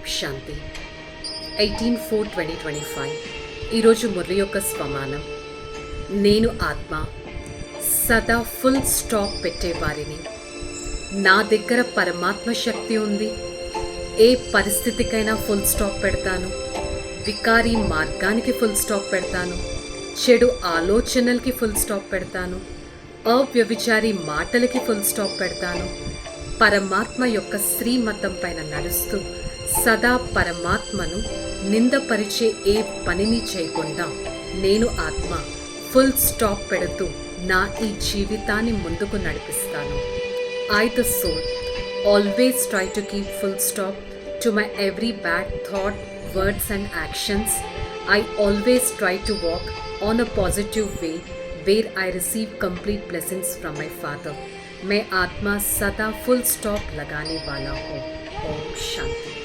శాంతి 18/4/2025 ఈరోజు మురళి యొక్క స్వమానం. నేను ఆత్మ సదా ఫుల్ స్టాప్ పెట్టేవారిని. నా దగ్గర పరమాత్మ శక్తి ఉంది. ఏ పరిస్థితికైనా ఫుల్ స్టాప్ పెడతాను. వికారీ మార్గానికి ఫుల్ స్టాప్ పెడతాను. చెడు ఆలోచనలకి ఫుల్ స్టాప్ పెడతాను. అవ్యభిచారి మాటలకి ఫుల్ స్టాప్ పెడతాను. పరమాత్మ యొక్క శ్రీమతం పైన నడుస్తూ సదా పరమాత్మను నిందపరిచే ఏ పనిని చేయకుండా నేను ఆత్మ ఫుల్ స్టాప్ పెడుతూ నా ఈ జీవితాన్ని ముందుకు నడిపిస్తాను. I the soul always try to keep full stop to my every bad thought, words and actions. I always try to walk on a positive way where I receive complete blessings from my Father. मैं आत्मा सदा full stop लगाने वाला हूँ. ओम शांति.